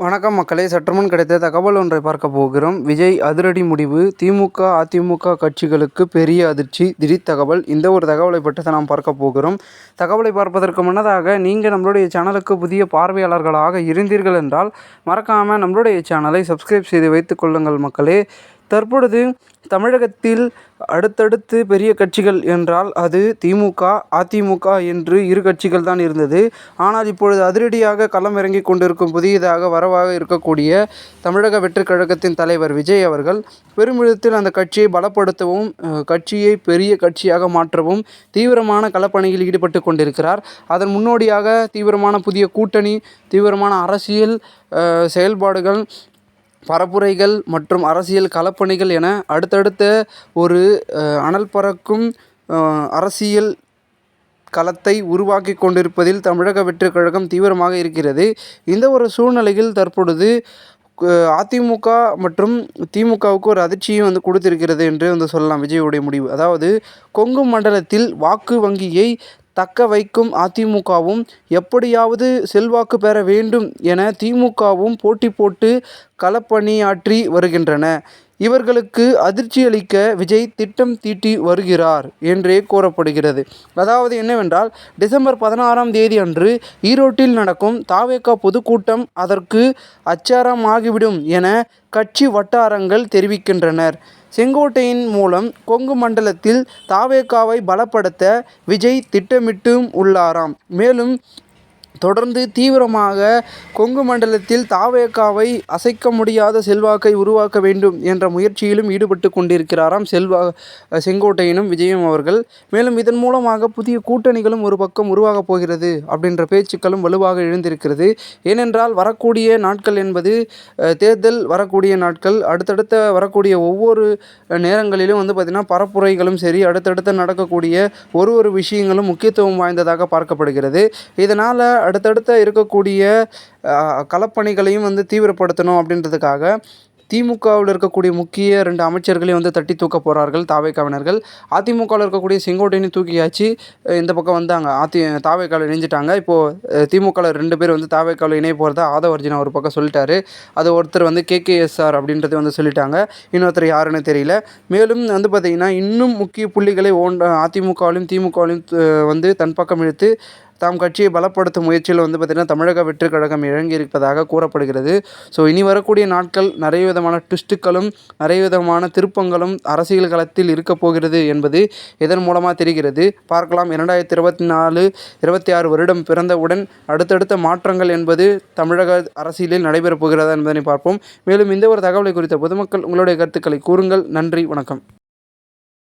வணக்கம் மக்களே, சற்றுமுன் கிடைத்த தகவல் ஒன்றை பார்க்க போகிறோம். விஜய் அதிரடி முடிவு, திமுக அதிமுக கட்சிகளுக்கு பெரிய அதிர்ச்சி, திடீர் தகவல். இந்த ஒரு தகவலை பற்றி தான் நாம் பார்க்க போகிறோம். தகவலை பார்ப்பதற்கு முன்னதாக நீங்கள் நம்மளுடைய சேனலுக்கு புதிய பார்வையாளர்களாக இருந்தீர்கள் என்றால் மறக்காமல் நம்மளுடைய சேனலை சப்ஸ்கிரைப் செய்து வைத்துக் கொள்ளுங்கள் மக்களே. தற்பொழுது தமிழகத்தில் அடுத்தடுத்து பெரிய கட்சிகள் என்றால் அது திமுக அதிமுக என்று இரு கட்சிகள் தான் இருந்தது. ஆனால் இப்பொழுது அதிரடியாக களம் இறங்கி கொண்டிருக்கும் புதியதாக வரவாக இருக்கக்கூடிய தமிழக வெற்றிக் கழகத்தின் தலைவர் விஜய் அவர்கள் பெருமிதத்தில் அந்த கட்சியை பலப்படுத்தவும் கட்சியை பெரிய கட்சியாக மாற்றவும் தீவிரமான களப்பணியில் ஈடுபட்டு கொண்டிருக்கிறார். அதன் முன்னோடியாக தீவிரமான புதிய கூட்டணி, தீவிரமான அரசியல் செயல்பாடுகள், பரப்புரைகள் மற்றும் அரசியல் களப்பணிகள் என அடுத்தடுத்த ஒரு அனல் பறக்கும் அரசியல் களத்தை உருவாக்கி கொண்டிருப்பதில் தமிழக வெற்றிக் கழகம் தீவிரமாக இருக்கிறது. இந்த ஒரு சூழ்நிலையில் தற்பொழுது அதிமுக மற்றும் திமுகவுக்கு ஒரு அதிர்ச்சியும் கொடுத்திருக்கிறது என்று சொல்லலாம். விஜயுடைய முடிவு, அதாவது கொங்கு மண்டலத்தில் வாக்கு வங்கியை தக்க வைக்கும் அதிமுகவும் எப்படியாவது செல்வாக்கு பெற வேண்டும் என திமுகவும் போட்டி போட்டு களப்பணியாற்றி வருகின்றன. இவர்களுக்கு அதிர்ச்சியளிக்க விஜய் திட்டம் தீட்டி வருகிறார் என்றே கூறப்படுகிறது. அதாவது என்னவென்றால், டிசம்பர் 16 அன்று ஈரோட்டில் நடக்கும் தாவேகா பொதுக்கூட்டம் அதற்கு அச்சாரமாகிவிடும் என கட்சி வட்டாரங்கள் தெரிவிக்கின்றனர். செங்கோட்டையின் மூலம் கொங்கு மண்டலத்தில் தாவேகாவை பலப்படுத்த விஜய் திட்டமிட்டும் உள்ளாராம். மேலும் தொடர்ந்து தீவிரமாக கொங்கு மண்டலத்தில் தாவேகாவை அசைக்க முடியாத செல்வாக்கை உருவாக்க வேண்டும் என்ற முயற்சியிலும் ஈடுபட்டு கொண்டிருக்கிறாராம் செங்கோட்டையனும் விஜயும் அவர்கள். மேலும் இதன் மூலமாக புதிய கூட்டணிகளும் ஒரு பக்கம் உருவாகப் போகிறது அப்படின்ற பேச்சுக்களும் வலுவாக எழுந்திருக்கிறது. ஏனென்றால் வரக்கூடிய நாட்கள் என்பது தேர்தல் வரக்கூடிய நாட்கள். அடுத்தடுத்த வரக்கூடிய ஒவ்வொரு நேரங்களிலும் பார்த்திங்கன்னா பரப்புரைகளும் சரி, அடுத்தடுத்து நடக்கக்கூடிய ஒரு விஷயங்களும் முக்கியத்துவம் வாய்ந்ததாக பார்க்கப்படுகிறது. இதனால் அடுத்தடுத்த இருக்கக்கூடிய களப்பணிகளையும் தீவிரப்படுத்தணும் அப்படின்றதுக்காக திமுகவில் இருக்கக்கூடிய முக்கிய 2 அமைச்சர்களையும் தட்டி தூக்க போகிறார்கள் தாவேகாவினர்கள். அதிமுகவில் இருக்கக்கூடிய செங்கோட்டையனையும் தூக்கியாச்சு இந்த பக்கம் வந்தாங்க. தாவேகாவில் இணைஞ்சிட்டாங்க. இப்போது திமுகவில் 2 பேர் தாவேகாவில் இணைய போகிறதா ஆதவர்ஜினா ஒரு பக்கம் சொல்லிட்டாரு. அது ஒருத்தர் கேகேஎஸ்ஆர் அப்படின்றது சொல்லிட்டாங்க. இன்னொருத்தர் யாருன்னு தெரியல. மேலும் பார்த்திங்கன்னா இன்னும் முக்கிய புள்ளிகளை அதிமுகவிலும் திமுகவிலும் தன் பக்கம் இழுத்து தாம் கட்சியை பலப்படுத்தும் முயற்சியில் பார்த்திங்கன்னா தமிழக வெற்றிக் கழகம் இறங்கியிருப்பதாக கூறப்படுகிறது. ஸோ இனி வரக்கூடிய நாட்கள் நிறைய விதமான ட்விஸ்ட்டுகளும் நிறைய விதமான திருப்பங்களும் அரசியல் களத்தில் இருக்கப் போகிறது என்பது இதன் மூலமாக தெரிகிறது. பார்க்கலாம். 2024 26 வருடம் பிறந்தவுடன் அடுத்தடுத்த மாற்றங்கள் என்பது தமிழக அரசியலில் நடைபெறப் போகிறதா என்பதனை பார்ப்போம். மேலும் இந்த ஒரு தகவலை குறித்த பொதுமக்கள் உங்களுடைய கருத்துக்களை கூறுங்கள். நன்றி, வணக்கம்.